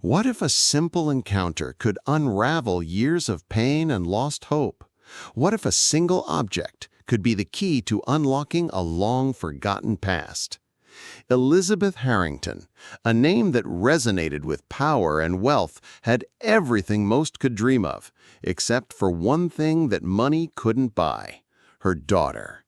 What if a simple encounter could unravel years of pain and lost hope? What if a single object could be the key to unlocking a long-forgotten past? Elizabeth Harrington, a name that resonated with power and wealth, had everything most could dream of, except for one thing that money couldn't buy: her daughter.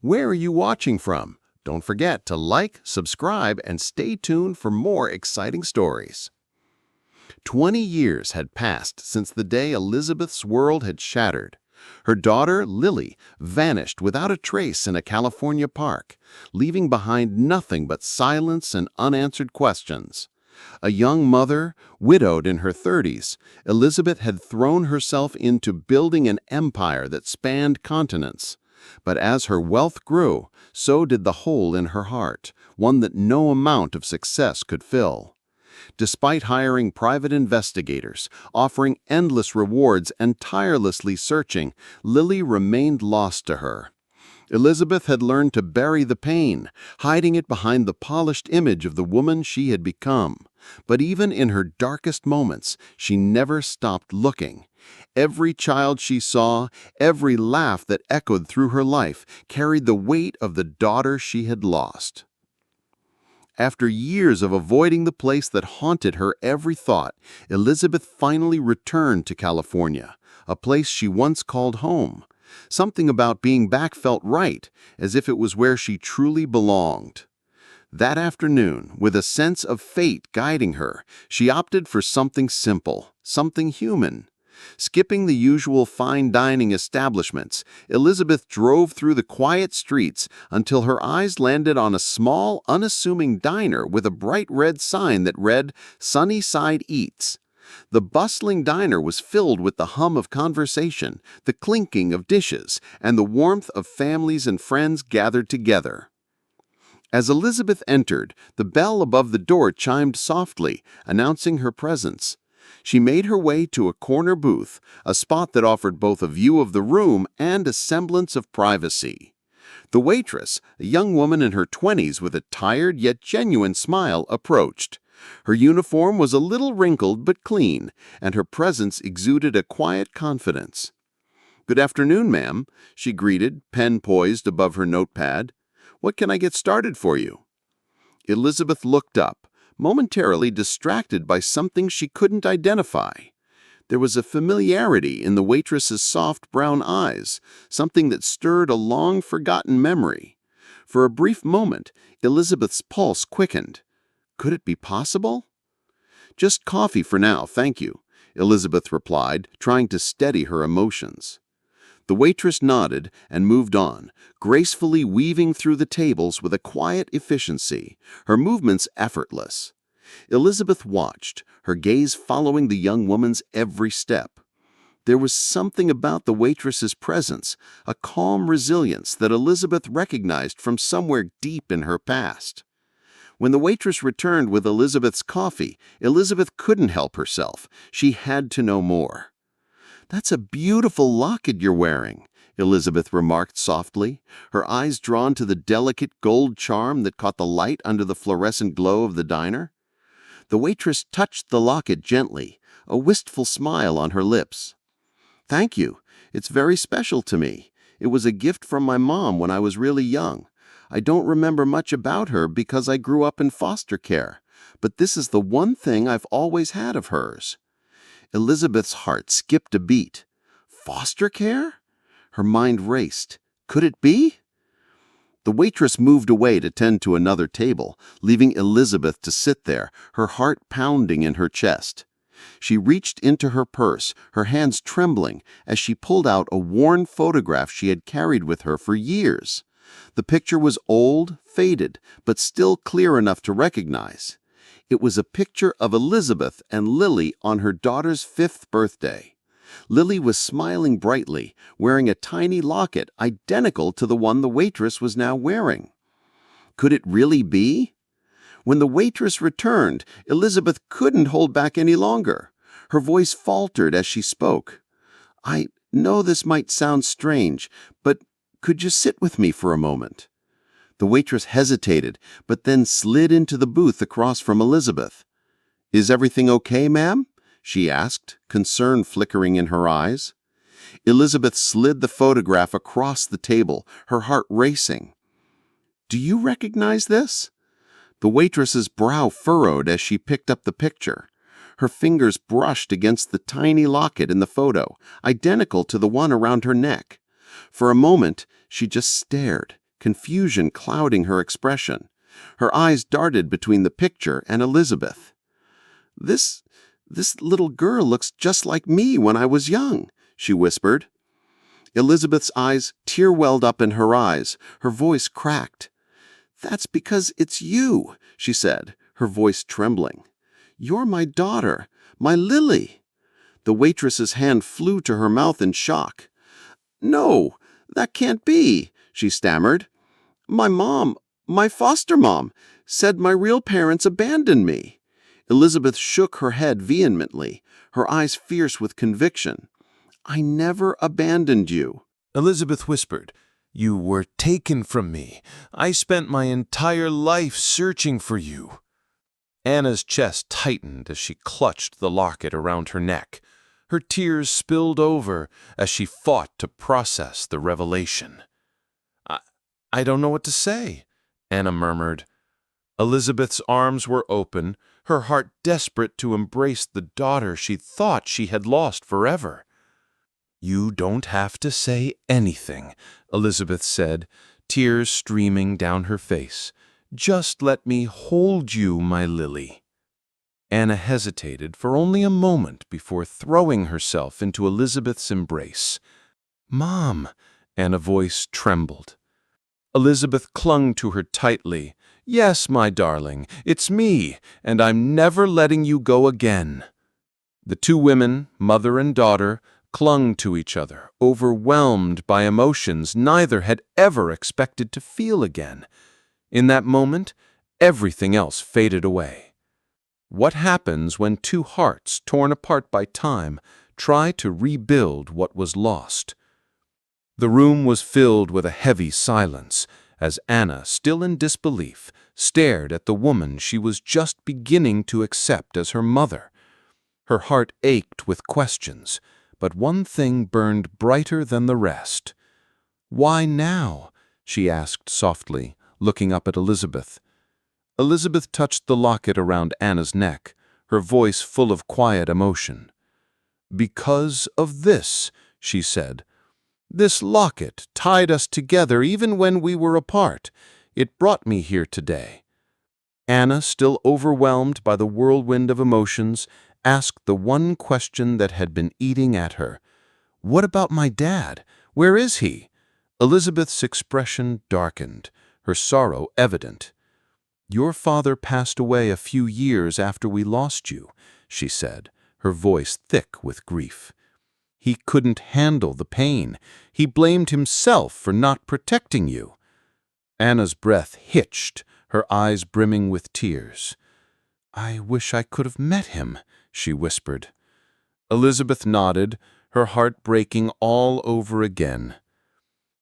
Where are you watching from? Don't forget to like, subscribe, and stay tuned for more exciting stories. 20 years had passed since the day Elizabeth's world had shattered. Her daughter, Lily, vanished without a trace in a California park, leaving behind nothing but silence and unanswered questions. A young mother, widowed in her 30s, Elizabeth had thrown herself into building an empire that spanned continents. But as her wealth grew, so did the hole in her heart, one that no amount of success could fill. Despite hiring private investigators, offering endless rewards, and tirelessly searching, Lily remained lost to her. Elizabeth had learned to bury the pain, hiding it behind the polished image of the woman she had become. But even in her darkest moments, she never stopped looking. Every child she saw, every laugh that echoed through her life, carried the weight of the daughter she had lost. After years of avoiding the place that haunted her every thought, Elizabeth finally returned to California, a place she once called home. Something about being back felt right, as if it was where she truly belonged. That afternoon, with a sense of fate guiding her, she opted for something simple, something human. Skipping the usual fine dining establishments, Elizabeth drove through the quiet streets until her eyes landed on a small, unassuming diner with a bright red sign that read, "Sunnyside Eats." The bustling diner was filled with the hum of conversation, the clinking of dishes, and the warmth of families and friends gathered together. As Elizabeth entered, the bell above the door chimed softly, announcing her presence. She made her way to a corner booth, a spot that offered both a view of the room and a semblance of privacy. The waitress, a young woman in her 20s with a tired yet genuine smile, approached. Her uniform was a little wrinkled but clean, and her presence exuded a quiet confidence. "Good afternoon, ma'am," she greeted, pen poised above her notepad. "What can I get started for you?" Elizabeth looked up, momentarily distracted by something she couldn't identify. There was a familiarity in the waitress's soft brown eyes, something that stirred a long-forgotten memory. For a brief moment, Elizabeth's pulse quickened. Could it be possible? "Just coffee for now, thank you," Elizabeth replied, trying to steady her emotions. The waitress nodded and moved on, gracefully weaving through the tables with a quiet efficiency, her movements effortless. Elizabeth watched, her gaze following the young woman's every step. There was something about the waitress's presence, a calm resilience that Elizabeth recognized from somewhere deep in her past. When the waitress returned with Elizabeth's coffee, Elizabeth couldn't help herself. She had to know more. "That's a beautiful locket you're wearing," Elizabeth remarked softly, her eyes drawn to the delicate gold charm that caught the light under the fluorescent glow of the diner. The waitress touched the locket gently, a wistful smile on her lips. "Thank you. It's very special to me. It was a gift from my mom when I was really young. I don't remember much about her because I grew up in foster care, but this is the one thing I've always had of hers." Elizabeth's heart skipped a beat. Foster care? Her mind raced. Could it be? The waitress moved away to tend to another table, leaving Elizabeth to sit there, her heart pounding in her chest. She reached into her purse, her hands trembling, as she pulled out a worn photograph she had carried with her for years. The picture was old, faded, but still clear enough to recognize. It was a picture of Elizabeth and Lily on her daughter's 5th birthday. Lily was smiling brightly, wearing a tiny locket identical to the one the waitress was now wearing. Could it really be? When the waitress returned, Elizabeth couldn't hold back any longer. Her voice faltered as she spoke. "I know this might sound strange, but could you sit with me for a moment?" The waitress hesitated, but then slid into the booth across from Elizabeth. "Is everything okay, ma'am?" she asked, concern flickering in her eyes. Elizabeth slid the photograph across the table, her heart racing. "Do you recognize this?" The waitress's brow furrowed as she picked up the picture. Her fingers brushed against the tiny locket in the photo, identical to the one around her neck. For a moment, she just stared, confusion clouding her expression. Her eyes darted between the picture and Elizabeth. This little girl looks just like me when I was young," she whispered. Elizabeth's eyes tear-welled up in her eyes. Her voice cracked. "That's because it's you," she said, her voice trembling. "You're my daughter, my Lily." The waitress's hand flew to her mouth in shock. "No, that can't be," she stammered. My foster mom, said my real parents abandoned me." Elizabeth shook her head vehemently, her eyes fierce with conviction. "I never abandoned you." Elizabeth whispered, "You were taken from me. I spent my entire life searching for you." Anna's chest tightened as she clutched the locket around her neck. Her tears spilled over as she fought to process the revelation. I don't know what to say," Anna murmured. Elizabeth's arms were open, her heart desperate to embrace the daughter she thought she had lost forever. "You don't have to say anything," Elizabeth said, tears streaming down her face. "Just let me hold you, my Lily." Anna hesitated for only a moment before throwing herself into Elizabeth's embrace. "Mom," Anna's voice trembled. Elizabeth clung to her tightly. "Yes, my darling, it's me, and I'm never letting you go again." The two women, mother and daughter, clung to each other, overwhelmed by emotions neither had ever expected to feel again. In that moment, everything else faded away. What happens when two hearts, torn apart by time, try to rebuild what was lost? The room was filled with a heavy silence as Anna, still in disbelief, stared at the woman she was just beginning to accept as her mother. Her heart ached with questions, but one thing burned brighter than the rest. "Why now?" she asked softly, looking up at Elizabeth. Elizabeth touched the locket around Anna's neck, her voice full of quiet emotion. "Because of this," she said. "This locket tied us together even when we were apart. It brought me here today." Anna, still overwhelmed by the whirlwind of emotions, asked the one question that had been eating at her. "What about my dad? Where is he?" Elizabeth's expression darkened, her sorrow evident. "Your father passed away a few years after we lost you," she said, her voice thick with grief. "He couldn't handle the pain. He blamed himself for not protecting you." Anna's breath hitched, her eyes brimming with tears. "I wish I could have met him," she whispered. Elizabeth nodded, her heart breaking all over again.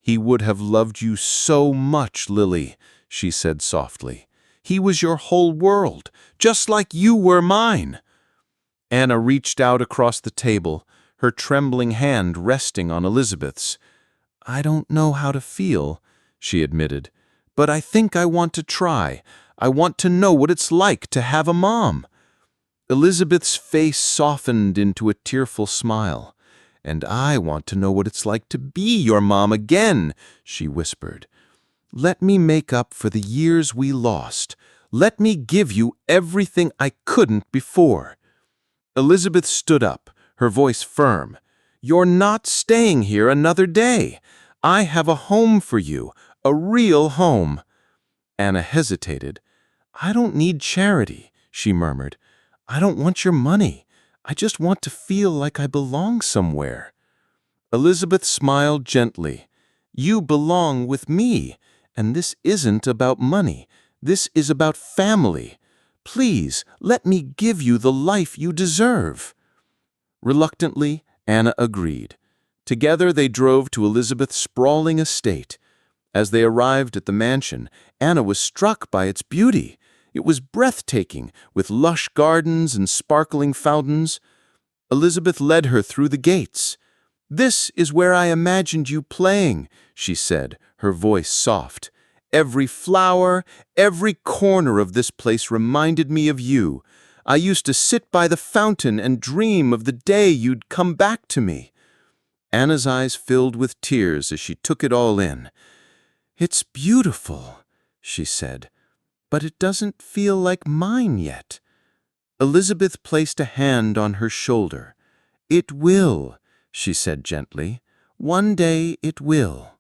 "He would have loved you so much, Lily," she said softly. "He was your whole world, just like you were mine." Anna reached out across the table, her trembling hand resting on Elizabeth's. "I don't know how to feel," she admitted, "but I think I want to try. I want to know what it's like to have a mom." Elizabeth's face softened into a tearful smile. "And I want to know what it's like to be your mom again," she whispered. "Let me make up for the years we lost. Let me give you everything I couldn't before." Elizabeth stood up, her voice firm. "You're not staying here another day. I have a home for you, a real home." Anna hesitated. "I don't need charity," she murmured. "I don't want your money. I just want to feel like I belong somewhere." Elizabeth smiled gently. "You belong with me, and this isn't about money. This is about family. Please, let me give you the life you deserve." Reluctantly, Anna agreed. Together they drove to Elizabeth's sprawling estate. As they arrived at the mansion, Anna was struck by its beauty. It was breathtaking, with lush gardens and sparkling fountains. Elizabeth led her through the gates. "This is where I imagined you playing," she said, her voice soft. "Every flower, every corner of this place reminded me of you. I used to sit by the fountain and dream of the day you'd come back to me." Anna's eyes filled with tears as she took it all in. "It's beautiful," she said, "but it doesn't feel like mine yet." Elizabeth placed a hand on her shoulder. "It will," she said gently. "One day it will."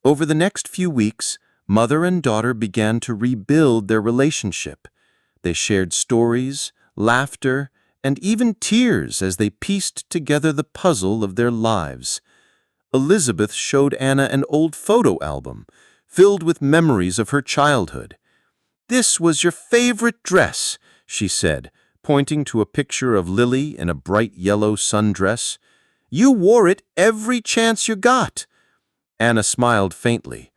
Over the next few weeks, mother and daughter began to rebuild their relationship. They shared stories, laughter, and even tears as they pieced together the puzzle of their lives. Elizabeth showed Anna an old photo album filled with memories of her childhood. "This was your favorite dress," she said, pointing to a picture of Lily in a bright yellow sundress. "You wore it every chance you got." Anna smiled faintly.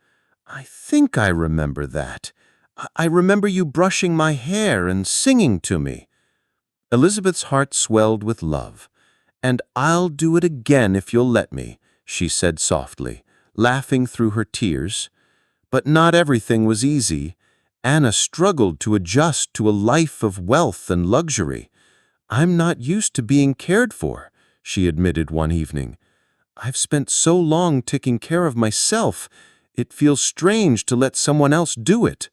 "I think I remember that. I remember you brushing my hair and singing to me." Elizabeth's heart swelled with love. "And I'll do it again if you'll let me," she said softly, laughing through her tears. But not everything was easy. Anna struggled to adjust to a life of wealth and luxury. "I'm not used to being cared for," she admitted one evening. "I've spent so long taking care of myself, it feels strange to let someone else do it."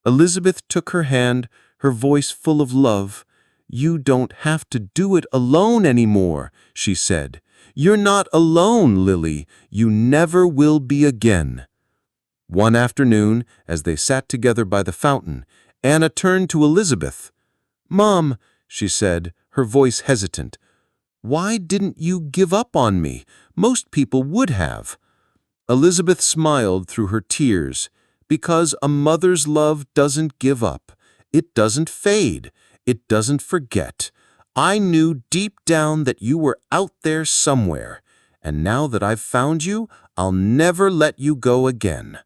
Elizabeth took her hand, her voice full of love. "You don't have to do it alone anymore," she said. "You're not alone, Lily. You never will be again." One afternoon, as they sat together by the fountain, Anna turned to Elizabeth. "Mom," she said, her voice hesitant, "why didn't you give up on me? Most people would have." Elizabeth smiled through her tears. "Because a mother's love doesn't give up. It doesn't fade. It doesn't forget. I knew deep down that you were out there somewhere, and now that I've found you, I'll never let you go again."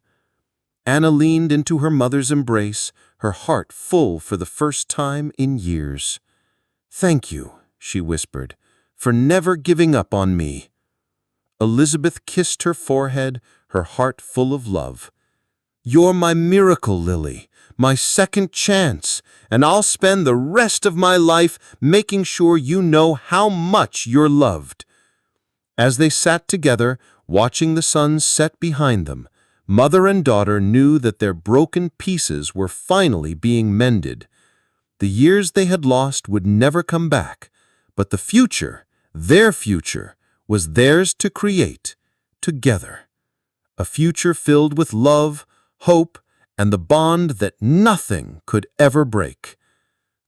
Anna leaned into her mother's embrace, her heart full for the first time in years. "Thank you," she whispered, "for never giving up on me." Elizabeth kissed her forehead, her heart full of love. "You're my miracle, Lily, my second chance, and I'll spend the rest of my life making sure you know how much you're loved." As they sat together, watching the sun set behind them, mother and daughter knew that their broken pieces were finally being mended. The years they had lost would never come back, but the future, their future, was theirs to create, together. A future filled with love, hope, and the bond that nothing could ever break.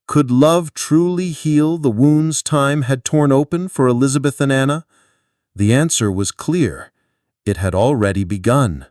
Could love truly heal the wounds time had torn open for Elizabeth and Anna? The answer was clear. It had already begun.